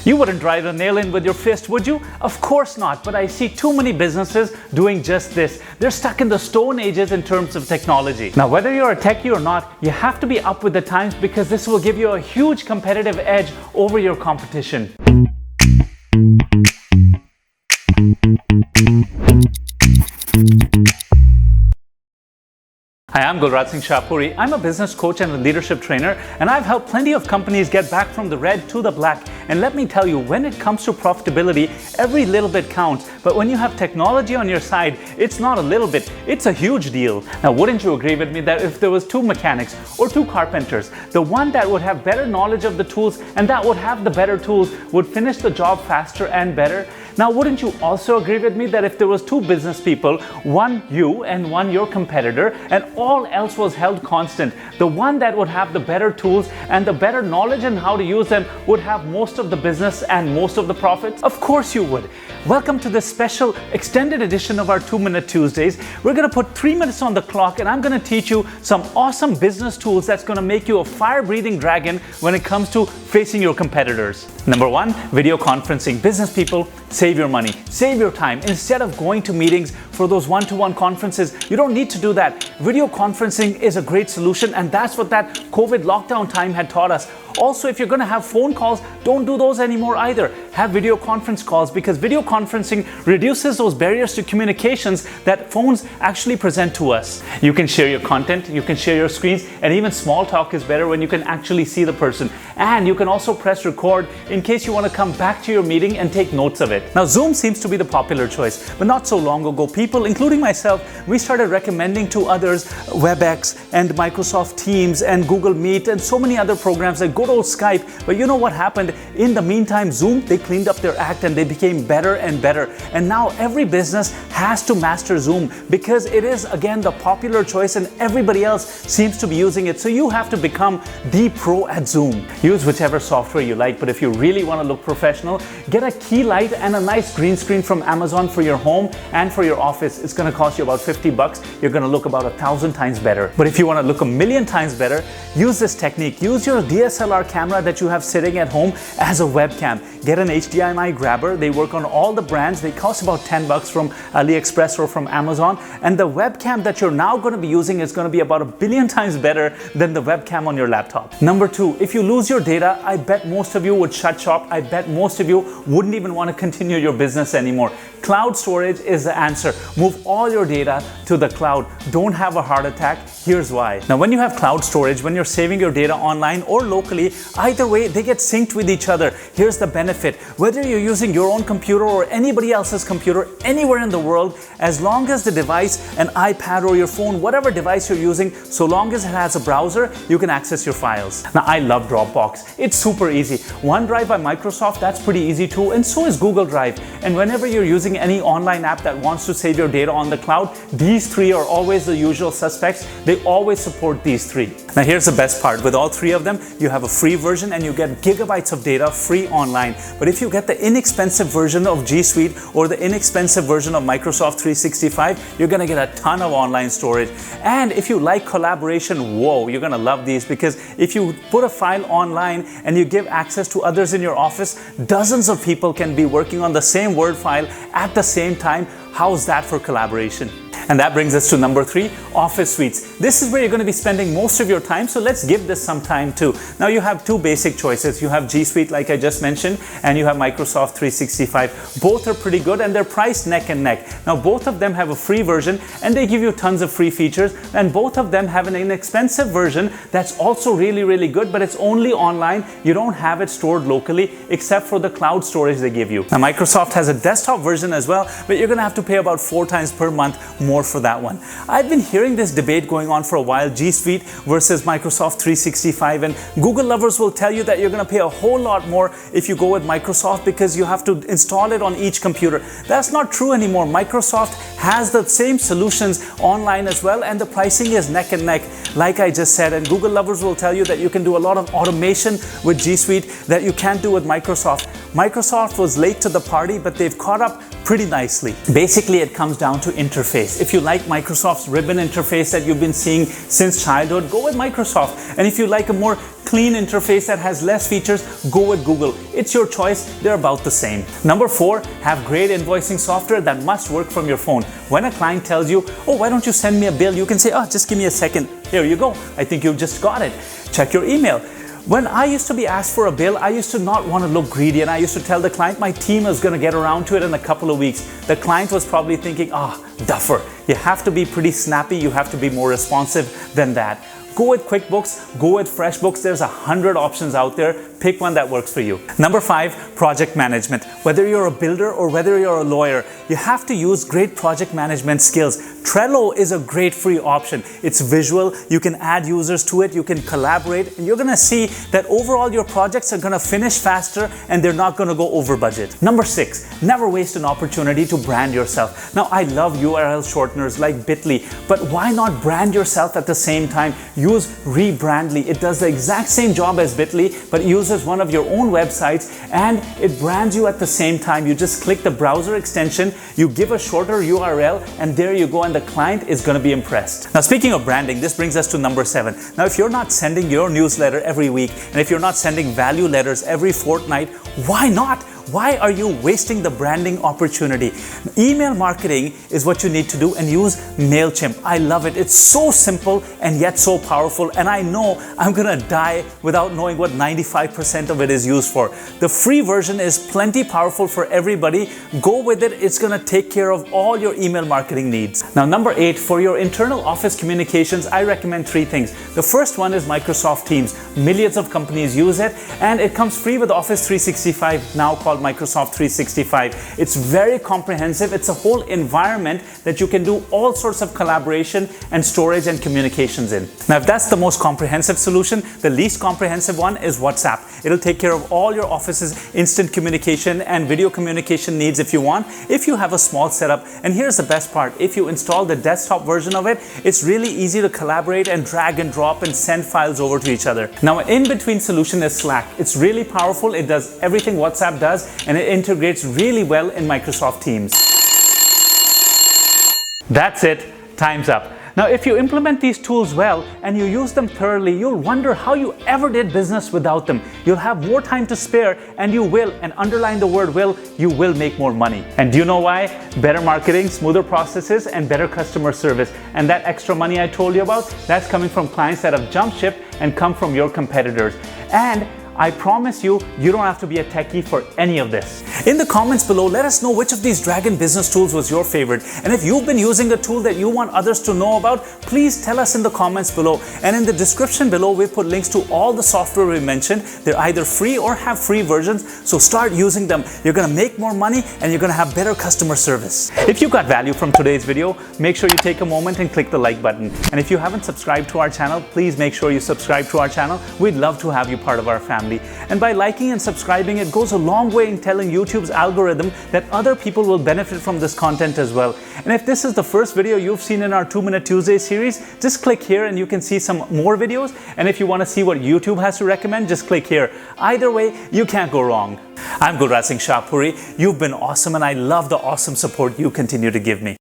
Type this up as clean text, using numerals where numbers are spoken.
You wouldn't drive a nail in with your fist, would you? Of course not, but I see too many businesses doing just this. They're stuck in the stone ages in terms of technology. Now, whether you're a techie or not, you have to be up with the times because this will give you a huge competitive edge over your competition. Hi, I'm Gulraj Shahpuri. I'm a business coach and a leadership trainer, and I've helped plenty of companies get back from the red to the black. And let me tell you, when it comes to profitability, every little bit counts. But when you have technology on your side, it's not a little bit, it's a huge deal. Now, wouldn't you agree with me that if there was two mechanics or two carpenters, the one that would have better knowledge of the tools and that would have the better tools would finish the job faster and better? Now, wouldn't you also agree with me that if there was two business people, one you and one your competitor, and all else was held constant, the one that would have the better tools and the better knowledge and how to use them would have most of the business and most of the profits? Of course you would. Welcome to this special extended edition of our 2-Minute Tuesdays. We're going to put 3 minutes on the clock and I'm going to teach you some awesome business tools that's going to make you a fire-breathing dragon when it comes to facing your competitors. Number 1, video conferencing. Business people, save your money, save your time. Instead of going to meetings for those one-to-one conferences, you don't need to do that. Video conferencing is a great solution, and that's what that COVID lockdown time had taught us. Also, if you're going to have phone calls, don't do those anymore either. Have video conference calls because video conferencing reduces those barriers to communications that phones actually present to us. You can share your content, you can share your screens, and even small talk is better when you can actually see the person. And you can also press record in case you want to come back to your meeting and take notes of it. Now, Zoom seems to be the popular choice, but not so long ago, people, including myself, we started recommending to others WebEx and Microsoft Teams and Google Meet and so many other programs like good old Skype. But you know what happened? In the meantime, Zoom, they cleaned up their act and they became better and better. And now every business has to master Zoom because it is, again, the popular choice and everybody else seems to be using it. So you have to become the pro at Zoom. Use whichever software you like, but if you really want to look professional, get a key light and a nice green screen from Amazon for your home and for your office. It's going to cost you about $50. You're going to look about 1,000 times better. But if you want to look 1,000,000 times better, use this technique. Use your DSLR camera that you have sitting at home as a webcam. Get an HDMI grabber. They work on all the brands. They cost about $10 from AliExpress or from Amazon. And the webcam that you're now going to be using is going to be about 1,000,000,000 times better than the webcam on your laptop. Number 2, if you lose your data, I bet most of you would shut shop. I bet most of you wouldn't even want to continue your business anymore. Cloud storage is the answer. Move all your data to the cloud. Don't have a heart attack. Here's why. Now, when you have cloud storage, when you're saving your data online or locally, either way, they get synced with each other. Here's the benefit. Whether you're using your own computer or anybody else's computer anywhere in the world, as long as the device, an iPad or your phone, whatever device you're using, so long as it has a browser, you can access your files. Now, I love Dropbox. It's super easy. OneDrive by Microsoft, that's pretty easy too, and so is Google Drive. And whenever you're using any online app that wants to save your data on the cloud, these 3 are always the usual suspects. They always support these 3. Now, here's the best part. With all 3 of them, you have a free version and you get gigabytes of data free online. But if you get the inexpensive version of G Suite or the inexpensive version of Microsoft 365, you're going to get a ton of online storage. And if you like collaboration, whoa, you're going to love these because if you put a file online and you give access to others in your office, dozens of people can be working on the same Word file at the same time. How's that for collaboration? And that brings us to number 3, Office Suites. This is where you're going to be spending most of your time, so let's give this some time too. Now, you have 2 basic choices. You have G Suite, like I just mentioned, and you have Microsoft 365. Both are pretty good and they're priced neck and neck. Now, both of them have a free version and they give you tons of free features, and both of them have an inexpensive version that's also really, really good, but it's only online. You don't have it stored locally except for the cloud storage they give you. Now, Microsoft has a desktop version as well, but you're going to have to pay about 4 times per month more for that one. I've been hearing this debate going on for a while, G Suite versus Microsoft 365, and Google lovers will tell you that you're going to pay a whole lot more if you go with Microsoft because you have to install it on each computer. That's not true anymore. Microsoft has the same solutions online as well, and the pricing is neck and neck, like I just said. And Google lovers will tell you that you can do a lot of automation with G Suite that you can't do with Microsoft. Microsoft was late to the party, but they've caught up pretty nicely. Basically, it comes down to interface. If you like Microsoft's ribbon interface that you've been seeing since childhood, go with Microsoft. And if you like a more clean interface that has less features, go with Google. It's your choice, they're about the same. Number 4, have great invoicing software that must work from your phone. When a client tells you, oh, why don't you send me a bill? You can say, oh, just give me a second. Here you go. I think you've just got it. Check your email. When I used to be asked for a bill, I used to not want to look greedy, and I used to tell the client my team is going to get around to it in a couple of weeks. The client was probably thinking, duffer. You have to be pretty snappy. You have to be more responsive than that. Go with QuickBooks, go with FreshBooks. There's 100 options out there. Pick one that works for you. Number 5, project management. Whether you're a builder or whether you're a lawyer, you have to use great project management skills. Trello is a great free option. It's visual. You can add users to it. You can collaborate, and you're going to see that overall your projects are going to finish faster and they're not going to go over budget. Number 6, never waste an opportunity to brand yourself. Now, I love URL shorteners like Bitly, but why not brand yourself at the same time? Use Rebrandly. It does the exact same job as Bitly, but it uses one of your own websites and it brands you at the same time. You just click the browser extension, you give a shorter URL, and there you go, and the client is going to be impressed. Now, speaking of branding, this brings us to number 7. Now, if you're not sending your newsletter every week, and if you're not sending value letters every fortnight, why not? Why are you wasting the branding opportunity? Email marketing is what you need to do, and use MailChimp. I love it. It's so simple and yet so powerful, and I know I'm gonna die without knowing what 95% of it is used for. The free version is plenty powerful for everybody. Go with it. It's gonna take care of all your email marketing needs. Now, number 8, for your internal office communications, I recommend 3 things. The first one is Microsoft Teams. Millions of companies use it, and it comes free with Office 365, now called Microsoft 365. It's very comprehensive. It's a whole environment that you can do all sorts of collaboration and storage and communications in. Now, if that's the most comprehensive solution, the least comprehensive one is WhatsApp. It'll take care of all your office's instant communication and video communication needs if you want, if you have a small setup. And here's the best part. If you install the desktop version of it, it's really easy to collaborate and drag and drop and send files over to each other. Now, an in-between solution is Slack. It's really powerful. It does everything WhatsApp does, and it integrates really well in Microsoft Teams. That's it. Time's up. Now, if you implement these tools well and you use them thoroughly, you'll wonder how you ever did business without them. You'll have more time to spare, and you will, and underline the word will, you will make more money. And do you know why? Better marketing, smoother processes, and better customer service. And that extra money I told you about, that's coming from clients that have jumped ship and come from your competitors. And I promise you, you don't have to be a techie for any of this. In the comments below, let us know which of these Dragon business tools was your favorite. And if you've been using a tool that you want others to know about, please tell us in the comments below. And in the description below, we put links to all the software we mentioned. They're either free or have free versions, so start using them. You're gonna make more money and you're gonna have better customer service. If you got value from today's video, make sure you take a moment and click the like button. And if you haven't subscribed to our channel, please make sure you subscribe to our channel. We'd love to have you part of our family. And by liking and subscribing, it goes a long way in telling YouTube's algorithm that other people will benefit from this content as well. And if this is the first video you've seen in our 2-Minute Tuesday series, just click here and you can see some more videos. And if you want to see what YouTube has to recommend, just click here. Either way, you can't go wrong. I'm Gulraj Shahpuri. You've been awesome, and I love the awesome support you continue to give me.